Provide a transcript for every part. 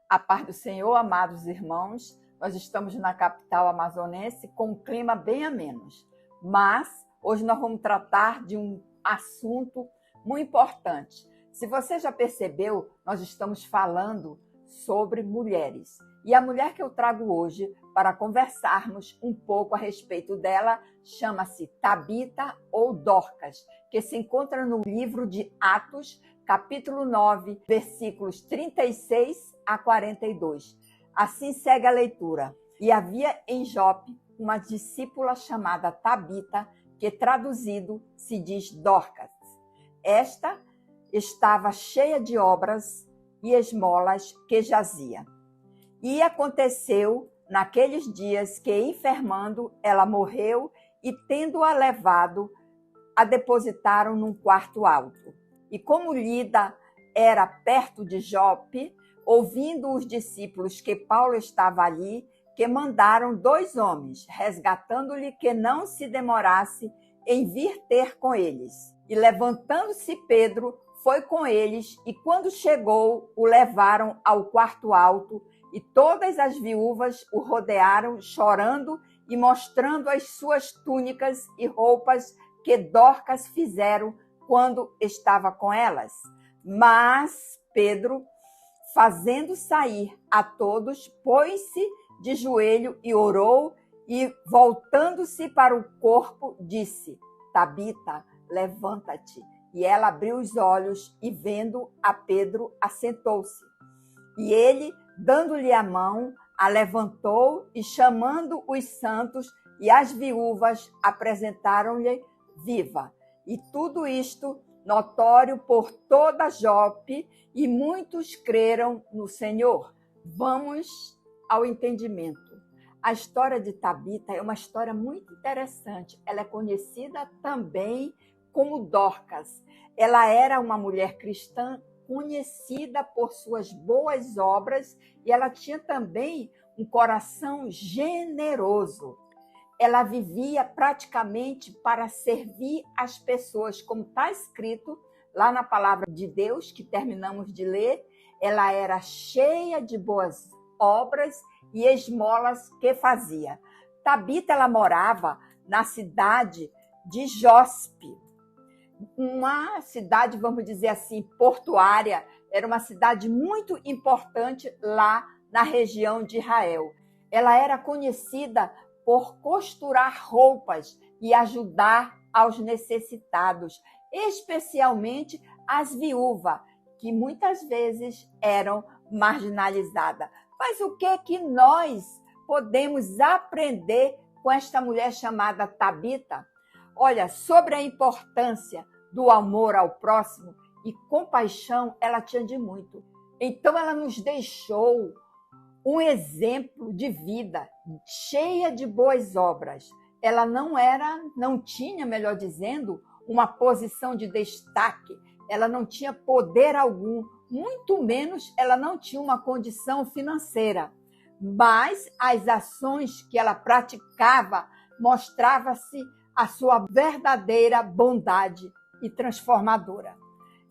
A paz do Senhor, amados irmãos, nós estamos na capital amazonense com um clima bem ameno, mas hoje nós vamos tratar de um assunto muito importante. Se você já percebeu, nós estamos falando sobre mulheres. E a mulher que eu trago hoje para conversarmos um pouco a respeito dela chama-se Tabita ou Dorcas, que se encontra no livro de Atos, capítulo 9, versículos 36 a 42. Assim segue a leitura. E havia em Jope uma discípula chamada Tabita, que traduzido se diz Dorcas. Esta estava cheia de obras e esmolas que jazia. E aconteceu naqueles dias que, enfermando, ela morreu e, tendo-a levado, a depositaram num quarto alto. E como Lida era perto de Jope, ouvindo os discípulos que Paulo estava ali, que mandaram 2 homens, resgatando-lhe que não se demorasse em vir ter com eles. E levantando-se Pedro, foi com eles, e quando chegou, o levaram ao quarto alto, e todas as viúvas o rodearam, chorando e mostrando as suas túnicas e roupas que Dorcas fizeram quando estava com elas. Mas Pedro, fazendo sair a todos, pôs-se de joelho e orou, e voltando-se para o corpo, disse: Tabita, levanta-te. E ela abriu os olhos e, vendo a Pedro, assentou-se. E ele, dando-lhe a mão, a levantou e, chamando os santos e as viúvas, apresentaram-lhe viva. E tudo isto notório por toda Jope, e muitos creram no Senhor. Vamos ao entendimento. A história de Tabita é uma história muito interessante. Ela é conhecida também como Dorcas. Ela era uma mulher cristã conhecida por suas boas obras, e ela tinha também um coração generoso. Ela vivia praticamente para servir as pessoas, como está escrito lá na palavra de Deus, que terminamos de ler. Ela era cheia de boas obras e esmolas que fazia. Tabita, ela morava na cidade de Jóspe, uma cidade, vamos dizer assim, portuária. Era uma cidade muito importante lá na região de Israel. Ela era conhecida por costurar roupas e ajudar aos necessitados, especialmente as viúvas, que muitas vezes eram marginalizadas. Mas o que nós podemos aprender com esta mulher chamada Tabita? Olha, sobre a importância do amor ao próximo e compaixão, ela tinha de muito. Então, ela nos deixou um exemplo de vida cheia de boas obras. Ela não tinha, melhor dizendo, uma posição de destaque. Ela não tinha poder algum, muito menos ela não tinha uma condição financeira. Mas as ações que ela praticava mostrava-se a sua verdadeira bondade e transformadora.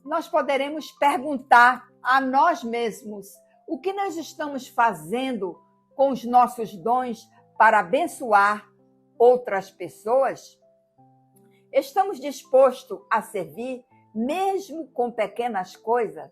Nós poderemos perguntar a nós mesmos: o que nós estamos fazendo com os nossos dons para abençoar outras pessoas? Estamos dispostos a servir, mesmo com pequenas coisas?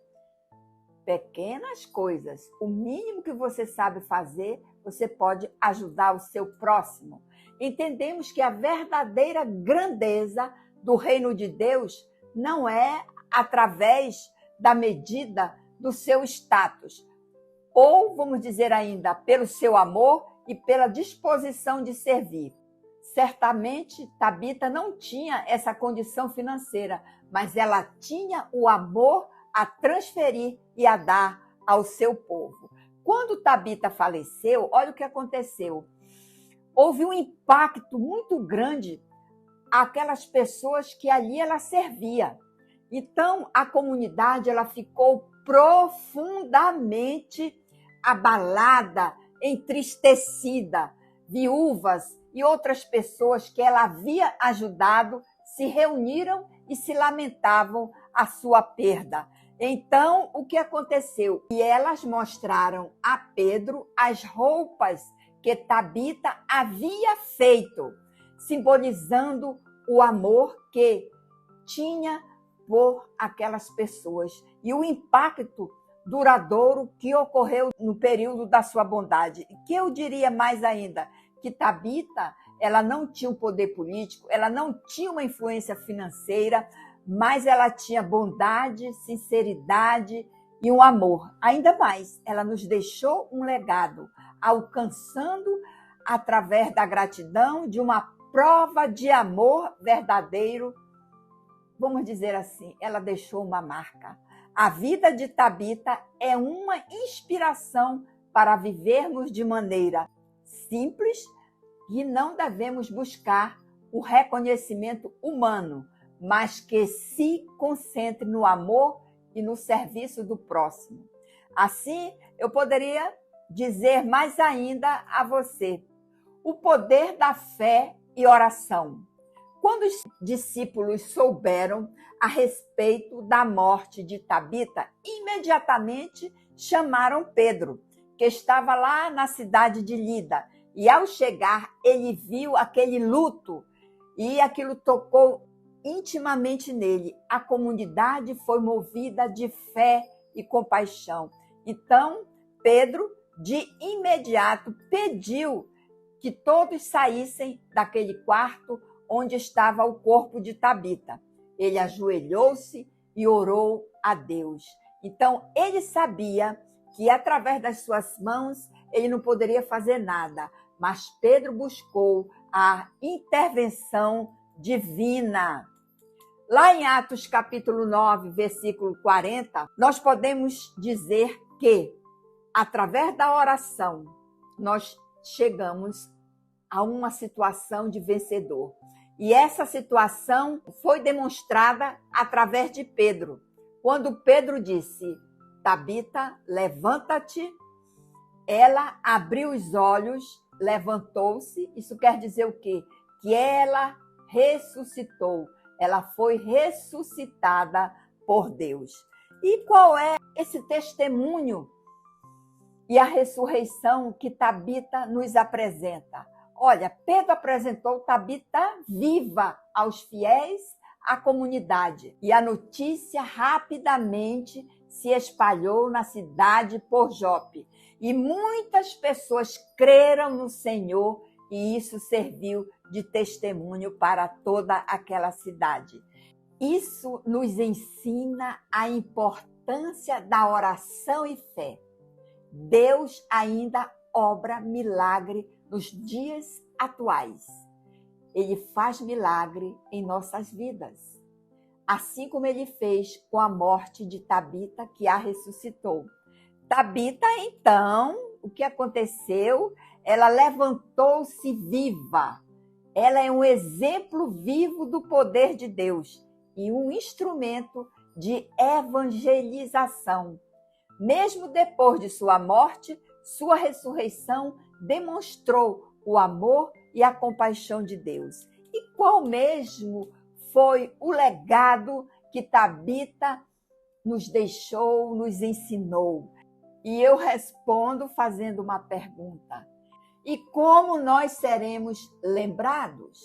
Pequenas coisas. O mínimo que você sabe fazer, você pode ajudar o seu próximo. Entendemos que a verdadeira grandeza do reino de Deus não é através da medida do seu status, ou, vamos dizer ainda, pelo seu amor e pela disposição de servir. Certamente, Tabita não tinha essa condição financeira, mas ela tinha o amor a transferir e a dar ao seu povo. Quando Tabita faleceu, olha o que aconteceu. Houve um impacto muito grande àquelas pessoas que ali ela servia. Então, a comunidade ela ficou profundamente abalada, entristecida. Viúvas e outras pessoas que ela havia ajudado se reuniram e se lamentavam a sua perda. Então, o que aconteceu? E elas mostraram a Pedro as roupas que Tabita havia feito, simbolizando o amor que tinha por aquelas pessoas e o impacto duradouro que ocorreu no período da sua bondade. E que eu diria mais ainda, que Tabita, ela não tinha um poder político, ela não tinha uma influência financeira, mas ela tinha bondade, sinceridade e um amor. Ainda mais, ela nos deixou um legado, alcançando, através da gratidão, de uma prova de amor verdadeiro. Vamos dizer assim, ela deixou uma marca. A vida de Tabita é uma inspiração para vivermos de maneira simples e não devemos buscar o reconhecimento humano, mas que se concentre no amor e no serviço do próximo. Assim, eu poderia dizer mais ainda a você: o poder da fé e oração. Quando os discípulos souberam a respeito da morte de Tabita, imediatamente chamaram Pedro, que estava lá na cidade de Lida. E ao chegar, ele viu aquele luto e aquilo tocou intimamente nele. A comunidade foi movida de fé e compaixão. Então, Pedro, de imediato, pediu que todos saíssem daquele quarto onde estava o corpo de Tabita. Ele ajoelhou-se e orou a Deus. Então, ele sabia que através das suas mãos ele não poderia fazer nada, mas Pedro buscou a intervenção divina. Lá em Atos capítulo 9, versículo 40, nós podemos dizer que, através da oração, nós chegamos a uma situação de vencedor. E essa situação foi demonstrada através de Pedro. Quando Pedro disse: Tabita, levanta-te, ela abriu os olhos, levantou-se. Isso quer dizer o quê? Que ela ressuscitou. Ela foi ressuscitada por Deus. E qual é esse testemunho e a ressurreição que Tabita nos apresenta? Olha, Pedro apresentou Tabita viva aos fiéis, à comunidade. E a notícia rapidamente se espalhou na cidade por Jope. E muitas pessoas creram no Senhor e isso serviu de testemunho para toda aquela cidade. Isso nos ensina a importância da oração e fé. Deus ainda obra milagre nos dias atuais. Ele faz milagre em nossas vidas, assim como ele fez com a morte de Tabita, que a ressuscitou. Tabita, então, o que aconteceu? Ela levantou-se viva. Ela é um exemplo vivo do poder de Deus e um instrumento de evangelização. Mesmo depois de sua morte, sua ressurreição demonstrou o amor e a compaixão de Deus. E qual mesmo foi o legado que Tabita nos deixou, nos ensinou? E eu respondo fazendo uma pergunta: e como nós seremos lembrados?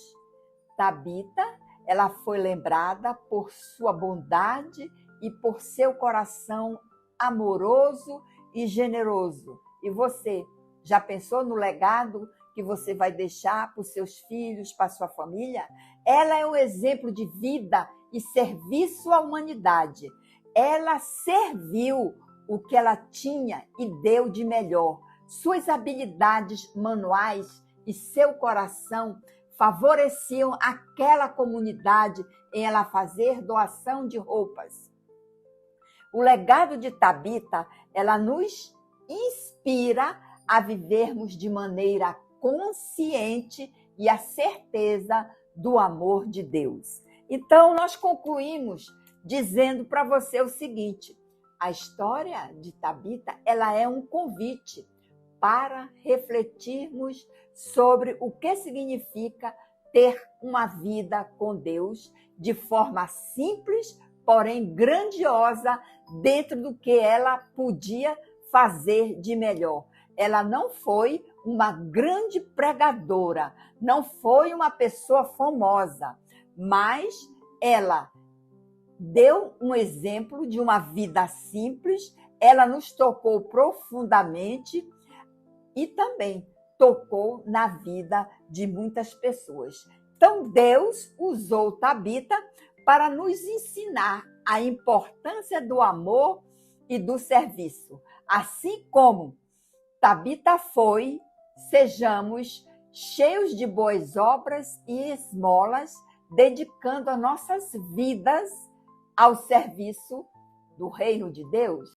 Tabita, ela foi lembrada por sua bondade e por seu coração amoroso e generoso. E você, já pensou no legado que você vai deixar para os seus filhos, para a sua família? Ela é um exemplo de vida e serviço à humanidade. Ela serviu o que ela tinha e deu de melhor. Suas habilidades manuais e seu coração favoreciam aquela comunidade em ela fazer doação de roupas. O legado de Tabita, ela nos inspira a vivermos de maneira consciente e a certeza do amor de Deus. Então, nós concluímos dizendo para você o seguinte: a história de Tabita, ela é um convite para refletirmos sobre o que significa ter uma vida com Deus de forma simples, porém grandiosa dentro do que ela podia fazer de melhor. Ela não foi uma grande pregadora, não foi uma pessoa famosa, mas ela deu um exemplo de uma vida simples, ela nos tocou profundamente e também tocou na vida de muitas pessoas. Então, Deus usou Tabita para nos ensinar a importância do amor e do serviço. Assim como Tabita foi, sejamos cheios de boas obras e esmolas, dedicando as nossas vidas ao serviço do reino de Deus.